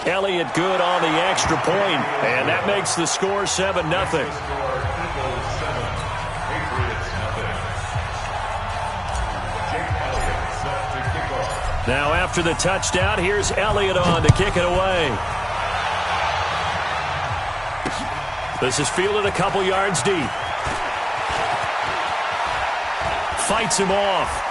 Elliott good on the extra point, and that makes the score 7-0. Now after the touchdown, here's Elliott on to kick it away. This is fielded a couple yards deep. Fights him off.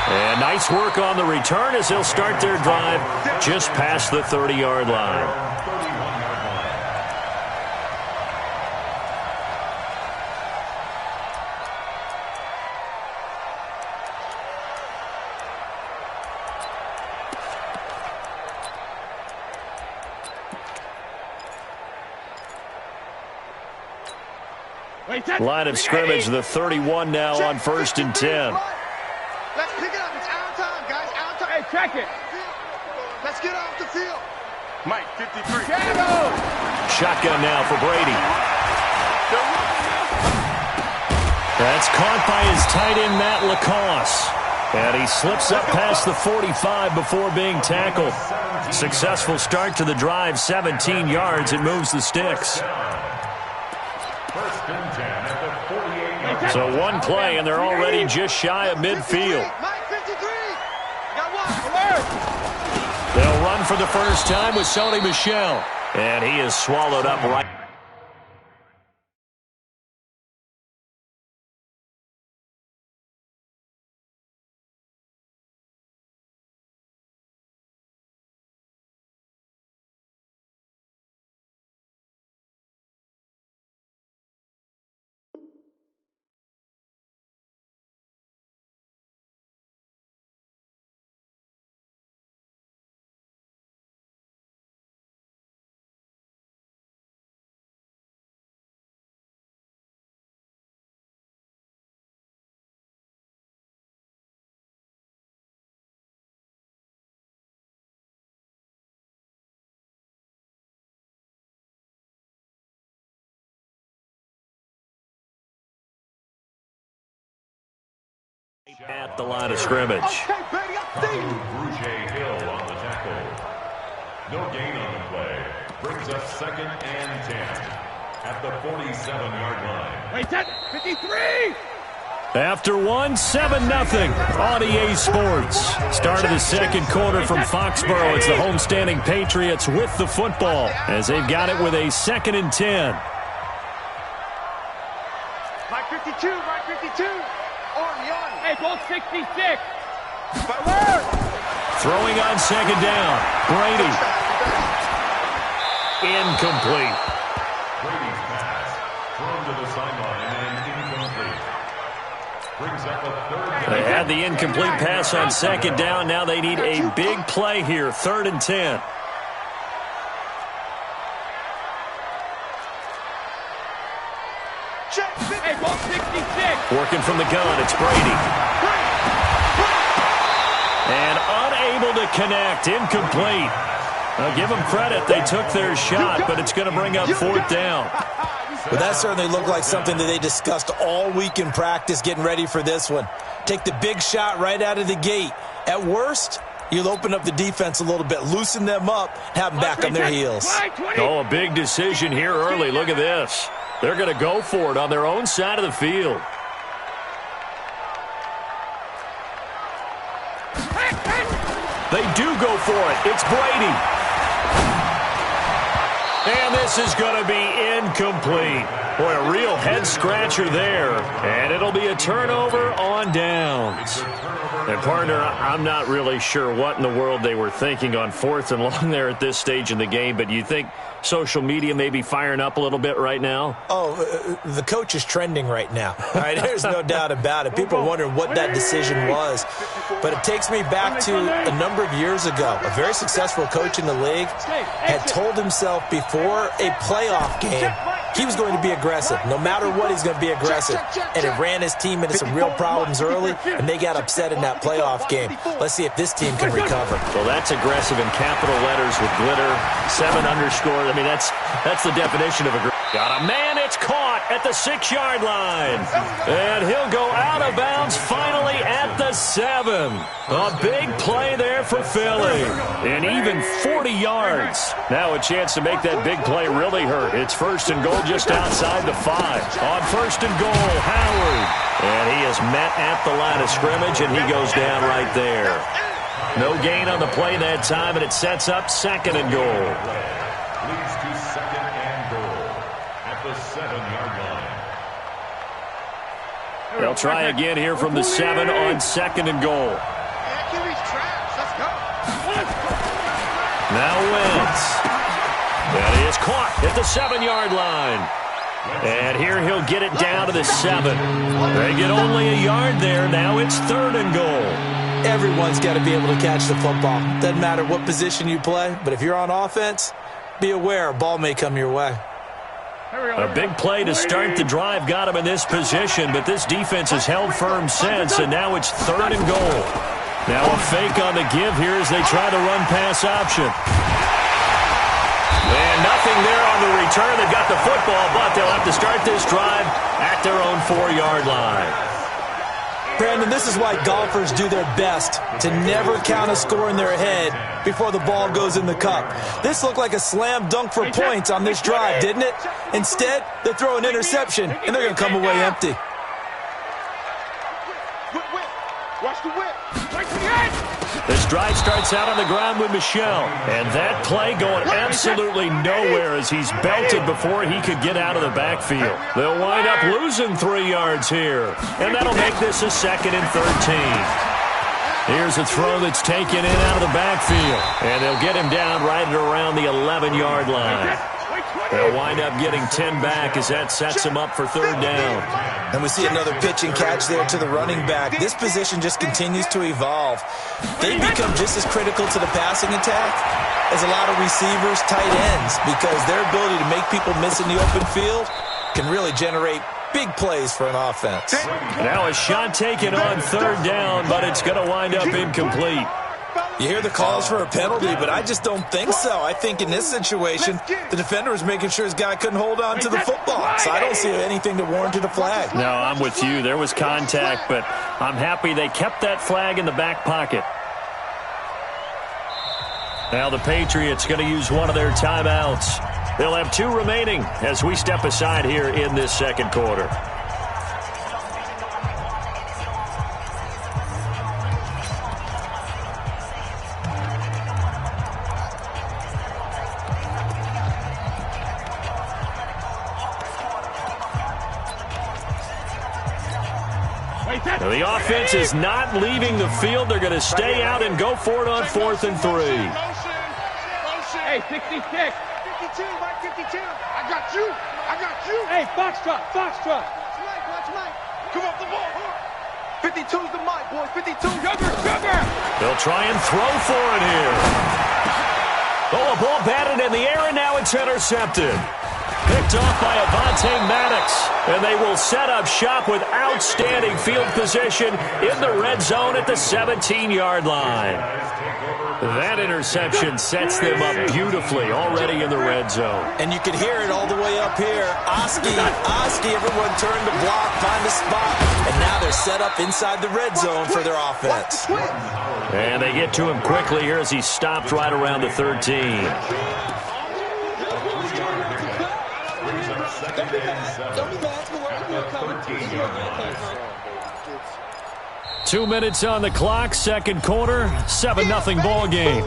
And nice work on the return as they'll start their drive just past the 30-yard line. Line of scrimmage, the 31 now on 1st and 10. Let's pick it up. It's our time, guys. Our time. Hey, check it. Let's get off the field. Mike, 53. Shotgun now for Brady. That's caught by his tight end, Matt Lacoste. And he slips up past the 45 before being tackled. Successful start to the drive, 17 yards. It moves the sticks. So one play, and they're already just shy of midfield. They'll run for the first time with Sony Michel. And he is swallowed up right. At the line of scrimmage. Okay, baby, I see you. Bruce Hill on the tackle. No gain on the play. Brings up 2nd and 10 at the 47-yard line. Wait, 10, 53. After one, 7-0 on EA Sports. Start of the second quarter from Foxborough. It's the homestanding Patriots with the football as they've got it with a 2nd and 10. Mike 52, Mike 52. Hey, ball 66. Throwing on 2nd down. Brady. Incomplete. Brady's pass thrown to the sideline and incomplete. Brings up a 3rd. They had the incomplete pass on 2nd down. Now they need a big play here. 3rd and 10. Hey, ball 66. Working from the gun, it's Brady. And unable to connect, incomplete. Now give them credit, they took their shot, but it's going to bring up 4th down. Well, that certainly looked like something that they discussed all week in practice getting ready for this one. Take the big shot right out of the gate. At worst, you'll open up the defense a little bit, loosen them up, have them back on their heels. Oh, a big decision here early. Look at this. They're going to go for it on their own side of the field. They do go for it. It's Brady. And this is going to be incomplete. Boy, a real head-scratcher there. And it'll be a turnover on downs. And, partner, I'm not really sure what in the world they were thinking on 4th and long there at this stage in the game, but you think social media may be firing up a little bit right now? Oh, the coach is trending right now. All right, there's no doubt about it. People are wondering what that decision was. But it takes me back to a number of years ago. A very successful coach in the league had told himself before a playoff game he was going to be aggressive. No matter what, he's going to be aggressive. And it ran his team into some real problems early, and they got upset in that playoff game. Let's see if this team can recover. Well, that's aggressive in capital letters with glitter, 7 underscore. I mean, that's the definition of aggressive. Got a man, it's caught at the 6-yard line. And he'll go out of bounds finally at the 7. A big play there for Philly. And even 40 yards. Now a chance to make that big play really hurt. It's 1st and goal just outside the 5. On 1st and goal, Howard. And he is met at the line of scrimmage, and he goes down right there. No gain on the play that time, and it sets up 2nd and goal. Leads to 2nd and goal at the 7-yard line. They'll try again here from the 7 on 2nd and goal. Let's go. Now Wentz. That is caught at the 7-yard line. And here he'll get it down to the 7. They get only a yard there. Now it's 3rd and goal. Everyone's got to be able to catch the football. Doesn't matter what position you play, but if you're on offense, be aware a ball may come your way. A big play to start the drive got him in this position, but this defense has held firm since, and now it's 3rd and goal. Now a fake on the give here as they try the run-pass option. And nothing there on the return. They've got the football, but they'll have to start this drive at their own 4-yard line. Brandon, this is why golfers do their best to never count a score in their head before the ball goes in the cup. This looked like a slam dunk for points on this drive, didn't it? Instead, they throw an interception, and they're going to come away empty. Watch the whip. This drive starts out on the ground with Michel. And that play going absolutely nowhere as he's belted before he could get out of the backfield. They'll wind up losing 3 yards here. And that'll make this a 2nd and 13. Here's a throw that's taken in out of the backfield. And they'll get him down right at around the 11-yard line. They'll wind up getting 10 back as that sets him up for 3rd down. And we see another pitch and catch there to the running back. This position just continues to evolve. They become just as critical to the passing attack as a lot of receivers, tight ends, because their ability to make people miss in the open field can really generate big plays for an offense. Now a shot taken on 3rd down, but it's going to wind up incomplete. You hear the calls for a penalty, but I just don't think so. I think in this situation, the defender was making sure his guy couldn't hold on to the football. So I don't see anything that warranted a flag. No, I'm with you. There was contact, but I'm happy they kept that flag in the back pocket. Now the Patriots going to use one of their timeouts. They'll have 2 remaining as we step aside here in this 2nd quarter. Now the offense is not leaving the field. They're going to stay out and go for it on 4th and 3. Hey, 66. 52, Mike, 52. I got you. I got you. Hey, Foxtrot, Foxtrot. Watch Mike. Come off the ball. 52's the Mike, boys. 52. Sugar. They'll try and throw for it here. Oh, a ball batted in the air, and now it's intercepted. Picked off by Avonte Maddox, and they will set up shop with outstanding field position in the red zone at the 17-yard line. That interception sets them up beautifully already in the red zone. And you can hear it all the way up here. Oski, everyone turned to block, find a spot, and now they're set up inside the red zone for their offense. And they get to him quickly here as he stopped right around the 13. 2 minutes on the clock, 2nd quarter, 7-0 ball game.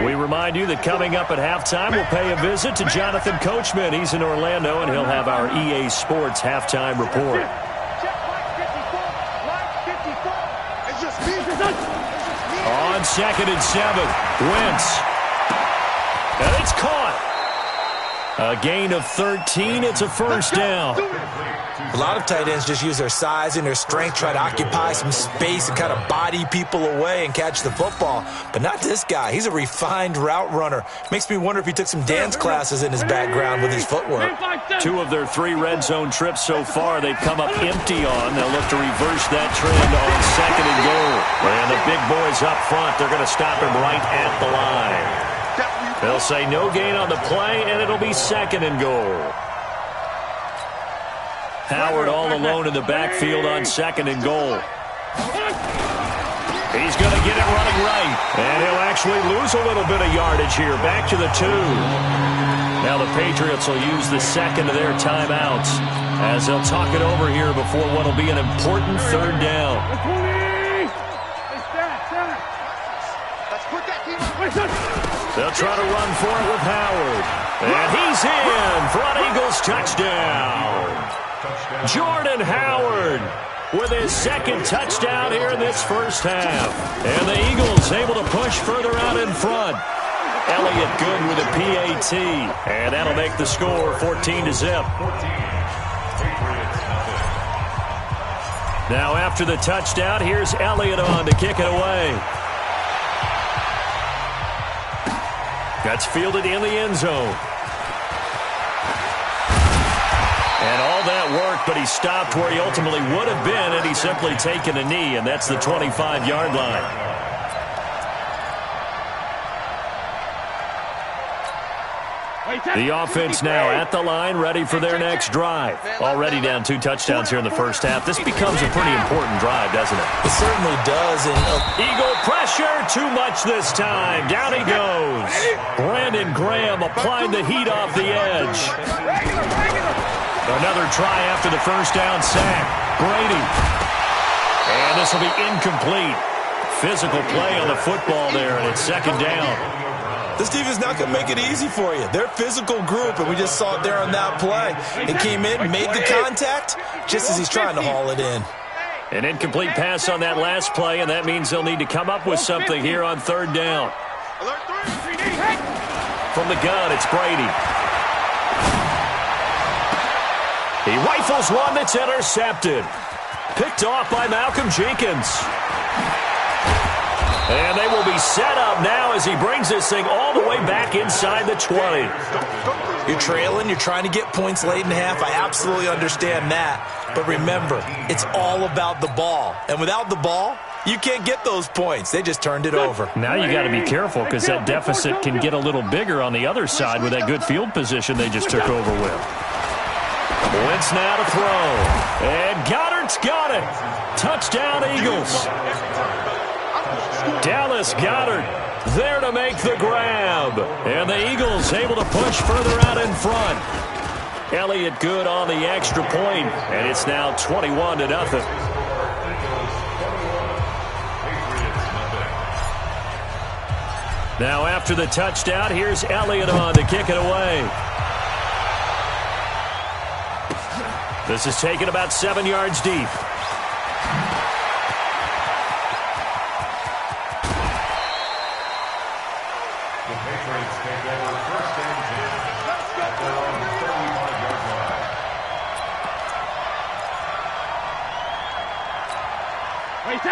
We remind you that coming up at halftime, we'll pay a visit to Jonathan Coachman. He's in Orlando, and he'll have our EA Sports halftime report. On 2nd and 7, Wentz. And it's caught. A gain of 13. It's a first down. A lot of tight ends just use their size and their strength, try to occupy some space and kind of body people away and catch the football. But not this guy. He's a refined route runner. Makes me wonder if he took some dance classes in his background with his footwork. 2 of their 3 red zone trips so far, they've come up empty on. They'll look to reverse that trend on 2nd and goal. And the big boys up front, they're going to stop him right at the line. They'll say no gain on the play, and it'll be 2nd and goal. Howard all alone in the backfield on 2nd and goal. He's going to get it running right. And he'll actually lose a little bit of yardage here. Back to the 2. Now the Patriots will use the 2nd of their timeouts as they'll talk it over here before what will be an important 3rd down. They'll try to run for it with Howard. And he's in for an Eagles touchdown. Jordan Howard with his 2nd touchdown here in this first half. And the Eagles able to push further out in front. Elliott good with a PAT. And that'll make the score 14-0. Now after the touchdown, here's Elliott on to kick it away. That's fielded in the end zone. And all that work, but he stopped where he ultimately would have been, and he's simply taken a knee, and that's the 25-yard line. The offense now at the line, ready for their next drive. Already down 2 touchdowns here in the first half. This becomes a pretty important drive, doesn't it? It certainly does. And Eagle pressure, too much this time. Down he goes. Brandon Graham applied the heat off the edge. Another try after the first down sack. Brady. And this will be incomplete. Physical play on the football there, and it's 2nd down. This defense is not going to make it easy for you. They're a physical group, and we just saw it there on that play. He came in, made the contact, just as he's trying to haul it in. An incomplete pass on that last play, and that means they'll need to come up with something here on 3rd down. From the gun, it's Brady. He rifles one that's intercepted. Picked off by Malcolm Jenkins. And they will be set up now as he brings this thing all the way back inside the 20. You're trailing. You're trying to get points late in half. I absolutely understand that. But remember, it's all about the ball. And without the ball, you can't get those points. They just turned it over. Now you got to be careful because that deficit can get a little bigger on the other side with that good field position they just took over with. Wentz now to throw. And Goddard's got it. Touchdown, Eagles. Dallas Goedert there to make the grab. And the Eagles able to push further out in front. Elliott good on the extra point, and it's now 21-0. Now after the touchdown, here's Elliott on to kick it away. This is taken about 7 yards deep.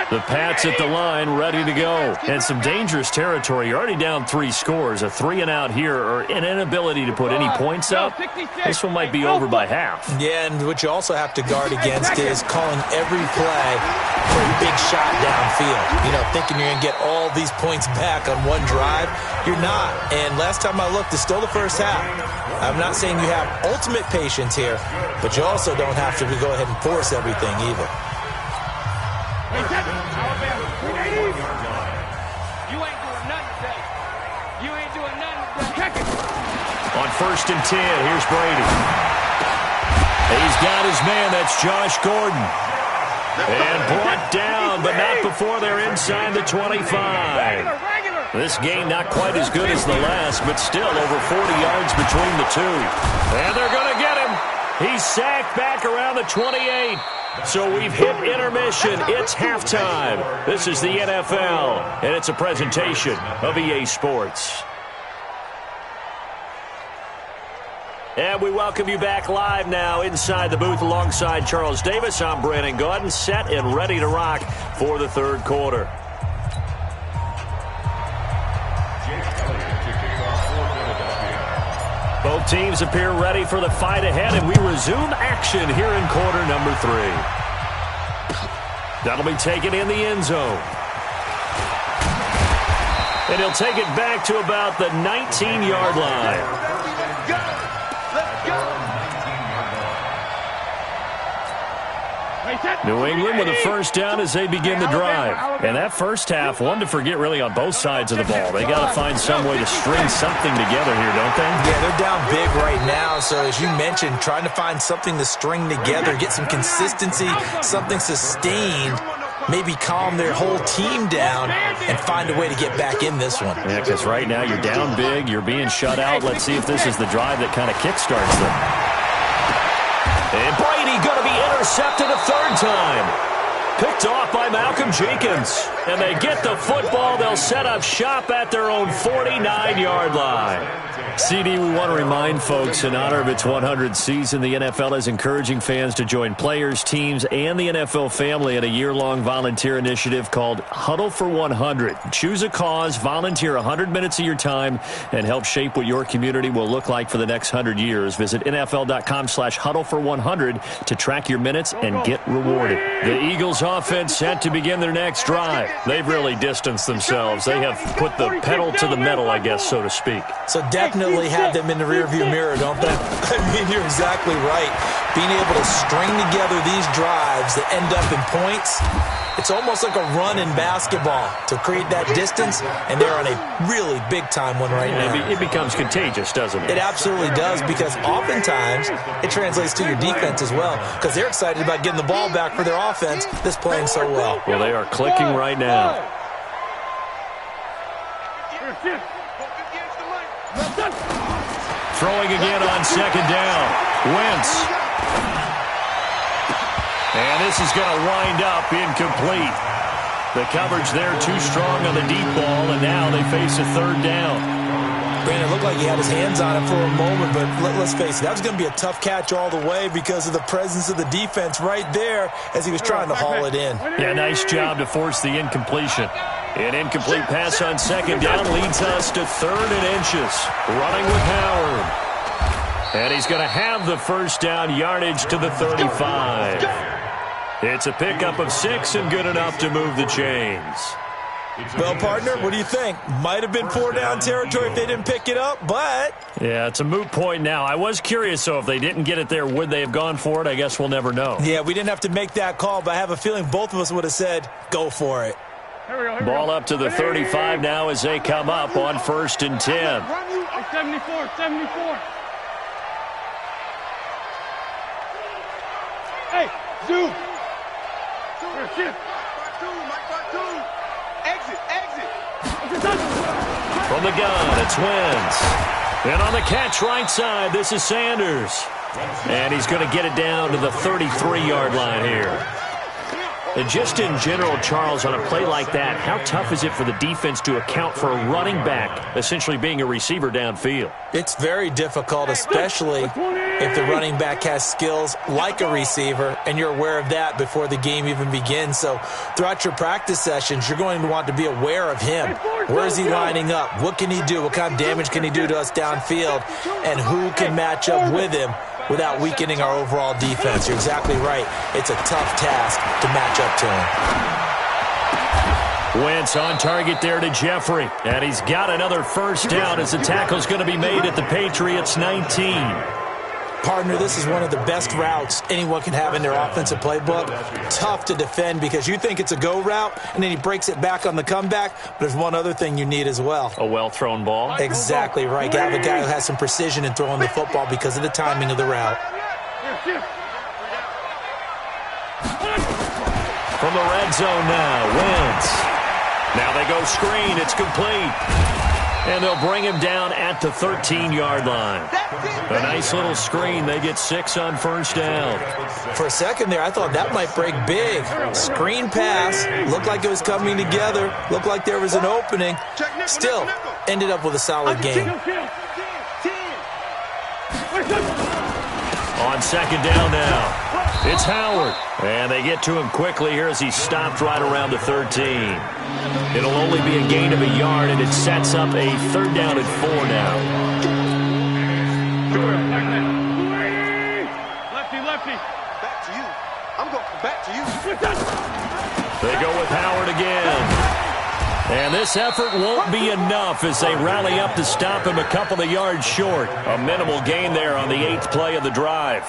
The Pats at the line, ready to go. And some dangerous territory. You're already down 3 scores. A 3-and-out here, or an inability to put any points up. This one might be over by half. Yeah, and what you also have to guard against is calling every play for a big shot downfield. You know, thinking you're going to get all these points back on one drive. You're not. And last time I looked, it's still the first half. I'm not saying you have ultimate patience here, but you also don't have to go ahead and force everything either. You ain't doing nothing today. You ain't doing nothing today. On 1st and 10, here's Brady. He's got his man, that's Josh Gordon. And brought down, but not before they're inside the 25. This game not quite as good as the last, but still over 40 yards between the two. And they're going to get him. He's sacked back around the 28. So we've hit intermission. It's halftime. This is the NFL, and it's a presentation of EA Sports. And we welcome you back live now inside the booth alongside Charles Davis. I'm Brandon Gaudin, set and ready to rock for the third quarter. Both teams appear ready for the fight ahead, and we resume action here in quarter number 3. That'll be taken in the end zone. And he'll take it back to about the 19-yard line. New England with a first down as they begin the drive. And that first half, one to forget really on both sides of the ball. They got to find some way to string something together here, don't they? Yeah, they're down big right now. So as you mentioned, trying to find something to string together, get some consistency, something sustained, maybe calm their whole team down and find a way to get back in this one. Yeah, because right now you're down big, you're being shut out. Let's see if this is the drive that kind of kickstarts them. And Brady going to be intercepted a third time. Picked off by Malcolm Jenkins. And they get the football. They'll set up shop at their own 49-yard line. CD, we want to remind folks, in honor of its 100th season, the NFL is encouraging fans to join players, teams, and the NFL family in a year-long volunteer initiative called Huddle for 100. Choose a cause, volunteer 100 minutes of your time, and help shape what your community will look like for the next 100 years. Visit NFL.com/huddle for 100 to track your minutes and get rewarded. The Eagles offense set to begin their next drive. They've really distanced themselves. They have put the pedal to the metal, I guess, so to speak. So definitely have them in the rearview mirror, don't they? I mean, you're exactly right. Being able to string together these drives that end up in points, it's almost like a run in basketball to create that distance, and they're on a really big-time one right now. It becomes contagious, doesn't it? It absolutely does, because oftentimes it translates to your defense as well, because they're excited about getting the ball back for their offense that's playing so well. Well, they are clicking right now. Throwing again on second down. Wentz. And this is going to wind up incomplete. The coverage there too strong on the deep ball, and now they face a third down. Brandon, it looked like he had his hands on it for a moment, but let's face it, that was going to be a tough catch all the way because of the presence of the defense right there as he was trying to haul it in. Yeah, nice job to force the incompletion. An incomplete pass on second down leads us to 3rd and inches. Running with Howard. And he's going to have the first down yardage to the 35. It's a pickup of 6 and good enough to move the chains. Well, partner, what do you think? Might have been 4-down territory if they didn't pick it up, but... Yeah, it's a moot point now. I was curious, so if they didn't get it there, would they have gone for it? I guess we'll never know. Yeah, we didn't have to make that call, but I have a feeling both of us would have said, go for it. Ball up to the 35 now as they come up on 1st and 10. 74. Hey, Zoo. From the gun, it's Wentz. And on the catch right side, this is Sanders. And he's going to get it down to the 33-yard line here. And just in general, Charles, on a play like that, how tough is it for the defense to account for a running back essentially being a receiver downfield? It's very difficult, especially if the running back has skills like a receiver, and you're aware of that before the game even begins. So throughout your practice sessions, you're going to want to be aware of him. Where is he lining up? What can he do? What kind of damage can he do to us downfield? And who can match up with him without weakening our overall defense? You're exactly right. It's a tough task to match up to him. Wentz on target there to Jeffrey. And he's got another first down as the tackle's going to be made at the Patriots' 19. Partner, this is one of the best routes anyone can have in their offensive playbook. Tough to defend because you think it's a go route, and then he breaks it back on the comeback. But there's one other thing you need as well. A well-thrown ball? Exactly right. You have a guy who has some precision in throwing the football because of the timing of the route. From the red zone now, Wentz. Now they go screen. It's complete. And they'll bring him down at the 13-yard line. A nice little screen. They get 6 on first down. For a second there, I thought that might break big. Screen pass. Looked like it was coming together. Looked like there was an opening. Still, ended up with a solid game. On second down now, it's Howard. And they get to him quickly here as he's stopped right around the 13. It'll only be a gain of a yard, and it sets up a 3rd down and 4 now. Lefty. Back to you. I'm going back to you. They go with Howard again. And this effort won't be enough as they rally up to stop him a couple of yards short. A minimal gain there on the 8th play of the drive.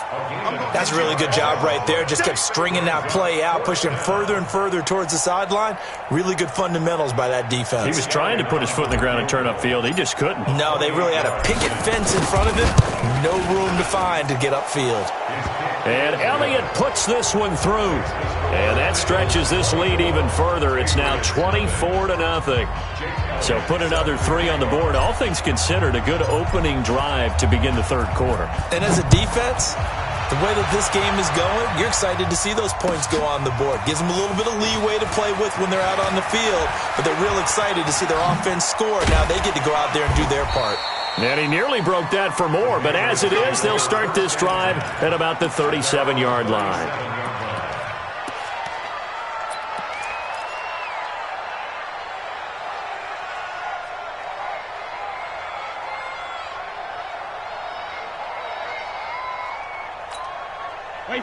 That's a really good job right there. Just kept stringing that play out, pushing him further and further towards the sideline. Really good fundamentals by that defense. He was trying to put his foot in the ground and turn upfield. He just couldn't. No, they really had a picket fence in front of him. No room to find to get upfield. And Elliott puts this one through. And that stretches this lead even further. It's now 24-0. So put another 3 on the board. All things considered, a good opening drive to begin the 3rd quarter. And as a defense, the way that this game is going, you're excited to see those points go on the board. Gives them a little bit of leeway to play with when they're out on the field. But they're real excited to see their offense score. Now they get to go out there and do their part. And he nearly broke that for more. But as it is, they'll start this drive at about the 37-yard line.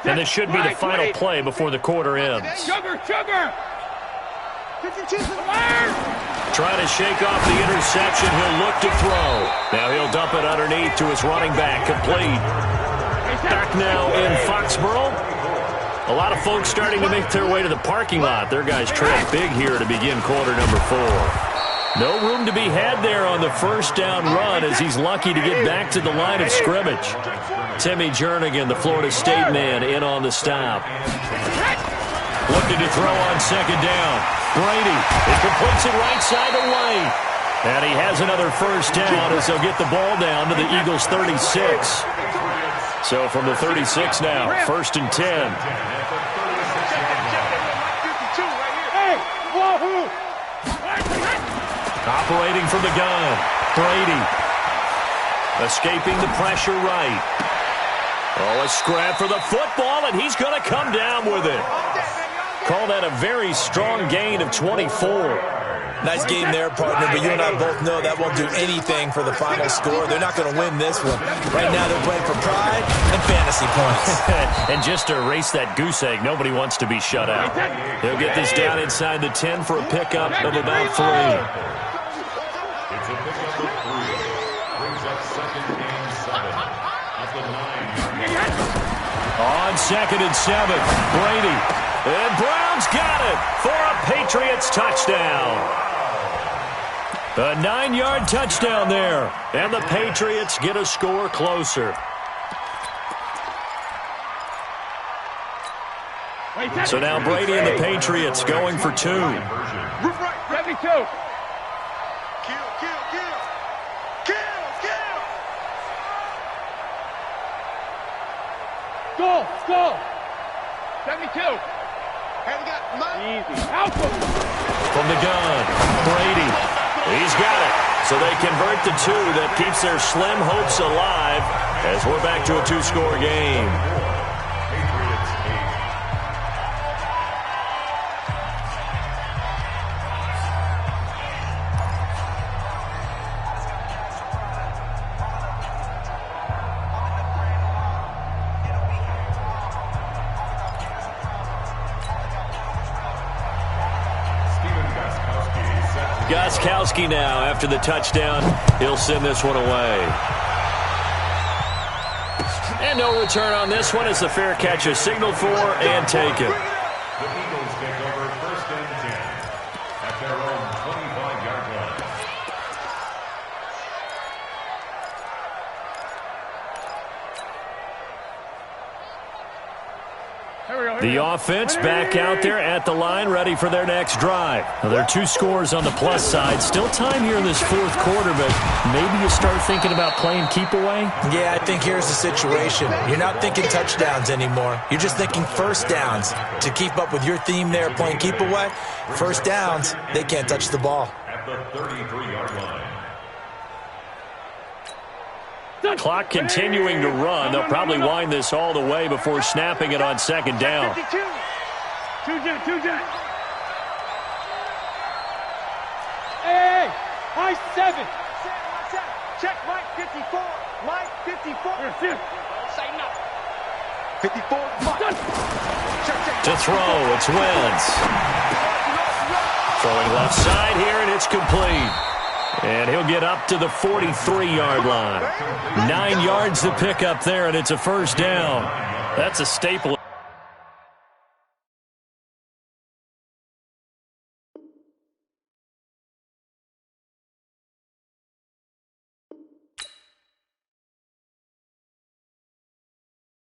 And this should be the final play before the quarter ends. Sugar! Trying to shake off the interception. He'll look to throw. Now he'll dump it underneath to his running back. Complete. Back now in Foxborough. A lot of folks starting to make their way to the parking lot. Their guys trail big here to begin quarter number 4. No room to be had there on the 1st down run as he's lucky to get back to the line of scrimmage. Timmy Jernigan, the Florida State man, in on the stop. Looking to throw on 2nd down. Brady, it completes it right side of White. And he has another 1st down as they'll get the ball down to the Eagles' 36. So from the 36 now, 1st and 10. Operating from the gun, Brady. Escaping the pressure right. Oh, a scrap for the football, and he's going to come down with it. Call that a very strong gain of 24. Nice game there, partner, but you and I both know that won't do anything for the final score. They're not going to win this one. Right now they're playing for pride and fantasy points. And just to erase that goose egg, nobody wants to be shut out. They'll get this down inside the 10 for a pickup of about 3. It's a pickup of 3. Brings up 2nd and 7 at the 9. On 2nd and 7, Brady. And Brown's got it for a Patriots touchdown. A 9-yard touchdown there. And the Patriots get a score closer. So now Brady and the Patriots going for 2. 72. Go. 72. Easy. Out. From the gun, Brady. He's got it. So they convert the 2. That keeps their slim hopes alive as we're back to a 2-score game. Patriots 8. Gostkowski now after the touchdown. He'll send this one away. And no return on this one as the fair catch is signaled for and taken. The Eagles take over 1st and 10 at their own 25-yard line. The offense back out there at the line, ready for their next drive. Now, there are 2 scores on the plus side. Still time here in this 4th quarter, but maybe you start thinking about playing keep away? Yeah, I think here's the situation. You're not thinking touchdowns anymore. You're just thinking 1st downs. To keep up with your theme there, playing keep away, 1st downs, they can't touch the ball. At the 33-yard line. Clock continuing to run. They'll probably wind this all the way before snapping it on second down. 52. Two jet. Hey, high 7. Check Mike 54. Mike 54. Say nothing. 54. Mike. Check. To throw, it's Wentz. Throwing left side here, and it's complete. And he'll get up to the 43-yard line. 9 yards to pick up there, and it's a first down. That's a staple.